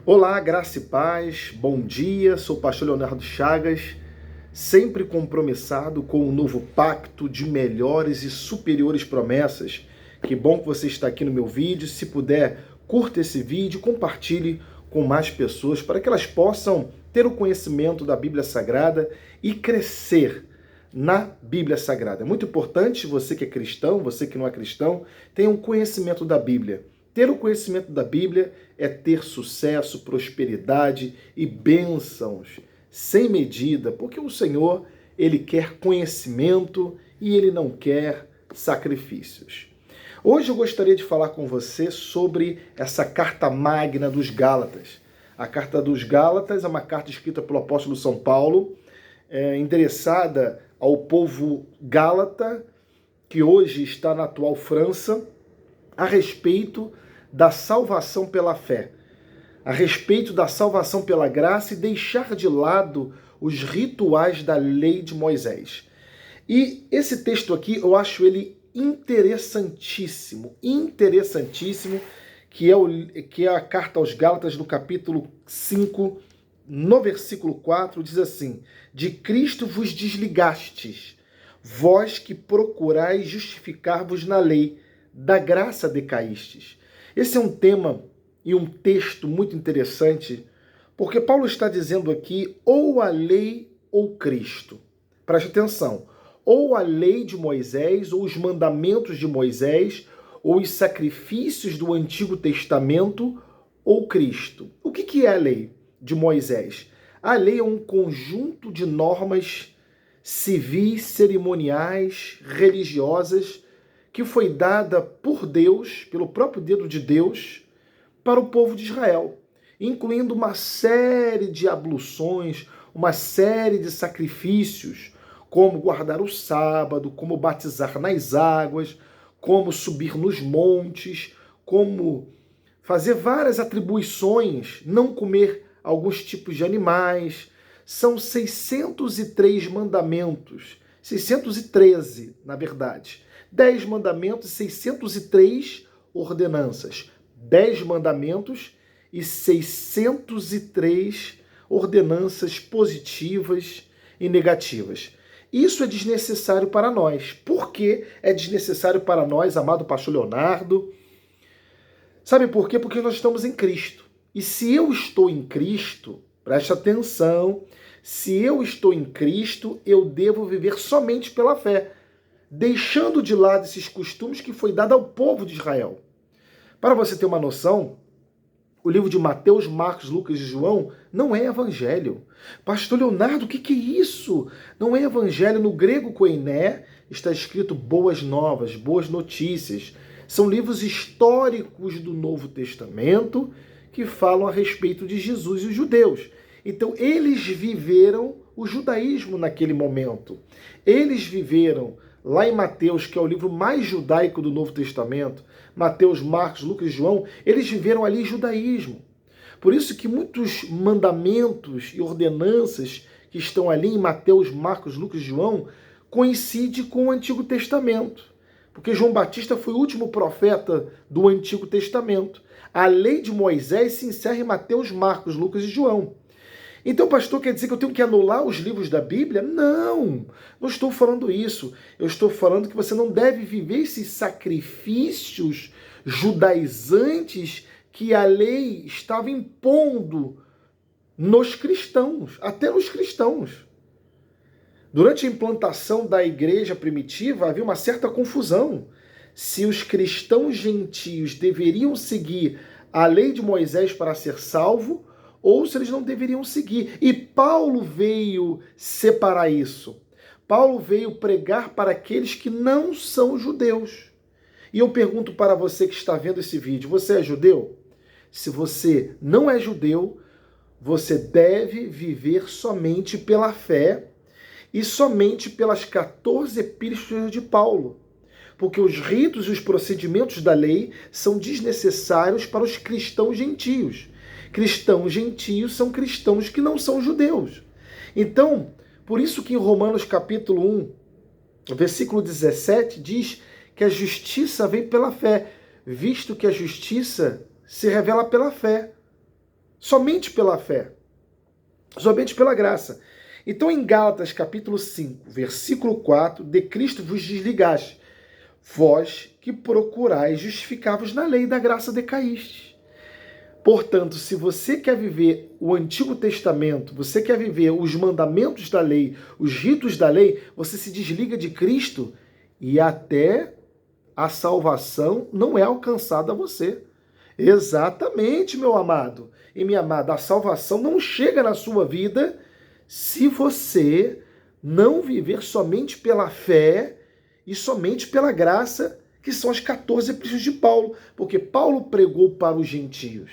Olá, graça e paz, bom dia, sou o pastor Leonardo Chagas, sempre compromissado com o novo pacto de melhores e superiores promessas. Que bom que você está aqui no meu vídeo. Se puder, curta esse vídeo, compartilhe com mais pessoas para que elas possam ter o conhecimento da Bíblia Sagrada e crescer na Bíblia Sagrada. É muito importante você que é cristão, você que não é cristão, tenha um conhecimento da Bíblia. Ter o conhecimento da Bíblia é ter sucesso, prosperidade e bênçãos sem medida, porque o Senhor, Ele quer conhecimento e Ele não quer sacrifícios. Hoje eu gostaria de falar com você sobre essa carta magna dos Gálatas. A carta dos Gálatas é uma carta escrita pelo apóstolo São Paulo, endereçada ao povo gálata, que hoje está na atual França, a respeito da salvação pela fé, a respeito da salvação pela graça e deixar de lado os rituais da lei de Moisés. E esse texto aqui, eu acho ele interessantíssimo, que é a carta aos Gálatas, no capítulo 5, no versículo 4, diz assim: de Cristo vos desligastes, vós que procurais justificar-vos na lei, da graça decaístes. Esse é um tema e um texto muito interessante, porque Paulo está dizendo aqui ou a lei ou Cristo. Preste atenção, ou a lei de Moisés, ou os mandamentos de Moisés, ou os sacrifícios do Antigo Testamento, ou Cristo. O que é a lei de Moisés? A lei é um conjunto de normas civis, cerimoniais, religiosas, que foi dada por Deus, pelo próprio dedo de Deus, para o povo de Israel, incluindo uma série de abluções, uma série de sacrifícios, como guardar o sábado, como batizar nas águas, como subir nos montes, como fazer várias atribuições, não comer alguns tipos de animais. São 603 mandamentos, 613, na verdade. 10 mandamentos e 603 ordenanças. 10 mandamentos e 603 ordenanças positivas e negativas. Isso é desnecessário para nós. Por que é desnecessário para nós, amado pastor Leonardo? Sabe por quê? Porque nós estamos em Cristo. E se eu estou em Cristo, preste atenção, se eu estou em Cristo, eu devo viver somente pela fé, deixando de lado esses costumes que foi dado ao povo de Israel. Para você ter uma noção, o livro de Mateus, Marcos, Lucas e João não é evangelho. Pastor Leonardo, o que é isso? Não é evangelho. No grego koiné está escrito boas novas, boas notícias. São livros históricos do Novo Testamento que falam a respeito de Jesus e os judeus. Então, eles viveram o judaísmo naquele momento. Eles viveram lá em Mateus, que é o livro mais judaico do Novo Testamento, Mateus, Marcos, Lucas e João, eles viveram ali judaísmo. Por isso que muitos mandamentos e ordenanças que estão ali em Mateus, Marcos, Lucas e João coincidem com o Antigo Testamento. Porque João Batista foi o último profeta do Antigo Testamento. A lei de Moisés se encerra em Mateus, Marcos, Lucas e João. Então, pastor, quer dizer que eu tenho que anular os livros da Bíblia? Não estou falando isso. Eu estou falando que você não deve viver esses sacrifícios judaizantes que a lei estava impondo nos cristãos, até nos cristãos. Durante a implantação da igreja primitiva, havia uma certa confusão. Se os cristãos gentios deveriam seguir a lei de Moisés para ser salvo, ou se eles não deveriam seguir. E Paulo veio separar isso. Paulo veio pregar para aqueles que não são judeus. E eu pergunto para você que está vendo esse vídeo, você é judeu? Se você não é judeu, você deve viver somente pela fé e somente pelas 14 epístolas de Paulo. Porque os ritos e os procedimentos da lei são desnecessários para os cristãos gentios. Cristãos gentios são cristãos que não são judeus. Então, por isso que em Romanos capítulo 1, versículo 17, diz que a justiça vem pela fé, visto que a justiça se revela pela fé. Somente pela fé. Somente pela graça. Então, em Gálatas, capítulo 5, versículo 4, de Cristo vos desligaste, vós que procurais justificar-vos na lei da graça decaístes. Portanto, se você quer viver o Antigo Testamento, você quer viver os mandamentos da lei, os ritos da lei, você se desliga de Cristo e até a salvação não é alcançada a você. Exatamente, meu amado e minha amada, a salvação não chega na sua vida se você não viver somente pela fé e somente pela graça, que são as 14 epístolas de Paulo, porque Paulo pregou para os gentios.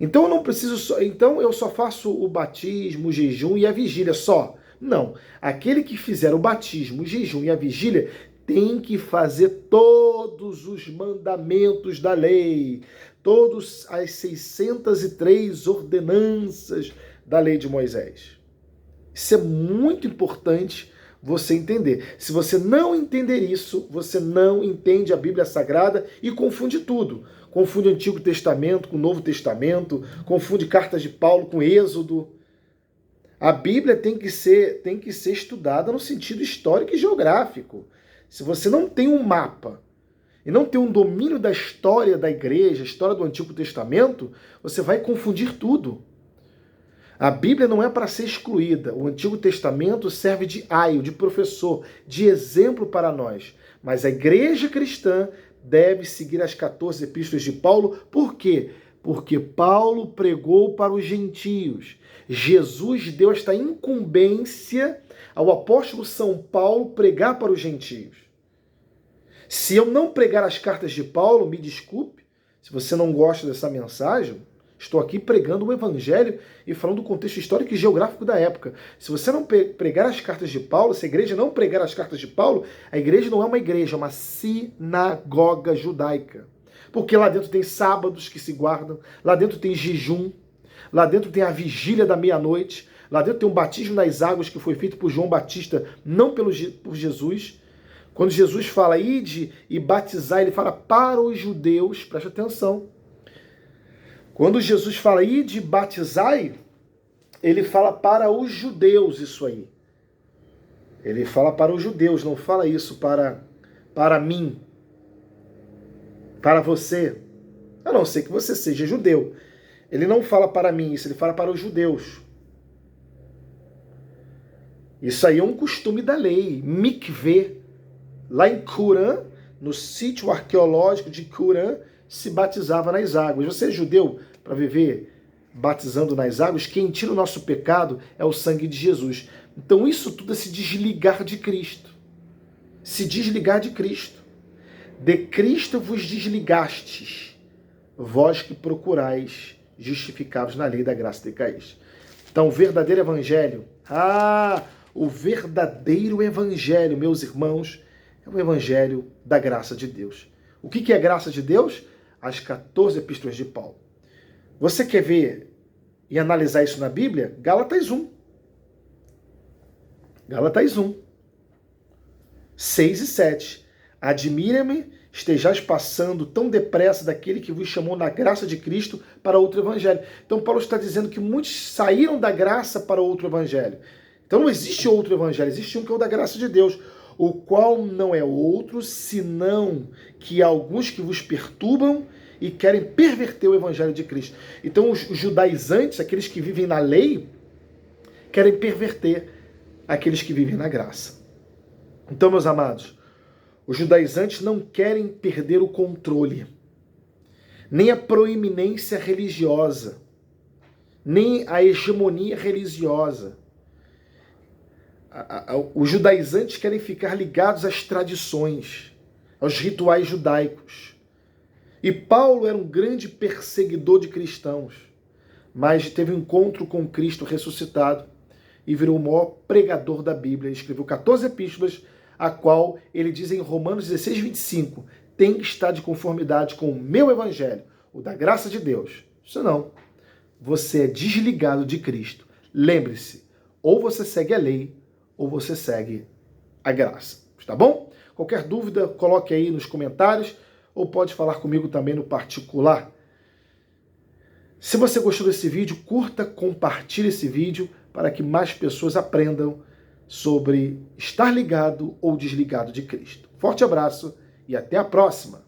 Então eu não preciso, então eu só faço o batismo, o jejum e a vigília só. Não, aquele que fizer o batismo, o jejum e a vigília tem que fazer todos os mandamentos da lei, todas as 603 ordenanças da lei de Moisés. Isso é muito importante você entender. Se você não entender isso, você não entende a Bíblia Sagrada e confunde tudo. Confunde o Antigo Testamento com o Novo Testamento, confunde cartas de Paulo com Êxodo. A Bíblia tem que ser estudada no sentido histórico e geográfico. Se você não tem um mapa e não tem um domínio da história da igreja, história do Antigo Testamento, você vai confundir tudo. A Bíblia não é para ser excluída. O Antigo Testamento serve de aio, de professor, de exemplo para nós. Mas a igreja cristã deve seguir as 14 epístolas de Paulo. Por quê? Porque Paulo pregou para os gentios. Jesus deu esta incumbência ao apóstolo São Paulo pregar para os gentios. Se eu não pregar as cartas de Paulo, me desculpe, se você não gosta dessa mensagem, estou aqui pregando o evangelho e falando do contexto histórico e geográfico da época. Se você não pregar as cartas de Paulo, se a igreja não pregar as cartas de Paulo, a igreja não é uma igreja, é uma sinagoga judaica. Porque lá dentro tem sábados que se guardam, lá dentro tem jejum, lá dentro tem a vigília da meia-noite, lá dentro tem um batismo nas águas que foi feito por João Batista, não por Jesus. Quando Jesus fala ide e batizar, ele fala para os judeus, preste atenção. Quando Jesus fala ide e batizai, ele fala para os judeus isso aí. Ele fala para os judeus, não fala isso para mim, para você. A não ser que você seja judeu. Ele não fala para mim isso, ele fala para os judeus. Isso aí é um costume da lei, mikveh. Lá em Qumran, no sítio arqueológico de Qumran, se batizava nas águas. Você é judeu para viver batizando nas águas? Quem tira o nosso pecado é o sangue de Jesus. Então isso tudo é se desligar de Cristo. Se desligar de Cristo. De Cristo vos desligastes, vós que procurais justificados na lei da graça decaíste. Então o verdadeiro evangelho, o verdadeiro evangelho, meus irmãos, é o evangelho da graça de Deus. O que é a graça de Deus? As 14 epístolas de Paulo. Você quer ver e analisar isso na Bíblia? Gálatas 1. Gálatas 1. 6 e 7. Admira-me, estejais passando tão depressa daquele que vos chamou na graça de Cristo para outro evangelho. Então Paulo está dizendo que muitos saíram da graça para outro evangelho. Então não existe outro evangelho, existe um que é o da graça de Deus, o qual não é outro, senão que alguns que vos perturbam e querem perverter o evangelho de Cristo. Então os judaizantes, aqueles que vivem na lei, querem perverter aqueles que vivem na graça. Então, meus amados, os judaizantes não querem perder o controle, nem a proeminência religiosa, nem a hegemonia religiosa. Os judaizantes querem ficar ligados às tradições, aos rituais judaicos. E Paulo era um grande perseguidor de cristãos, mas teve um encontro com Cristo ressuscitado e virou o maior pregador da Bíblia. Ele escreveu 14 epístolas, a qual ele diz em Romanos 16, 25, tem que estar de conformidade com o meu evangelho, o da graça de Deus. Senão, você é desligado de Cristo. Lembre-se, ou você segue a lei, ou você segue a graça. Tá bom? Qualquer dúvida, coloque aí nos comentários, ou pode falar comigo também no particular. Se você gostou desse vídeo, curta, compartilhe esse vídeo para que mais pessoas aprendam sobre estar ligado ou desligado de Cristo. Forte abraço e até a próxima!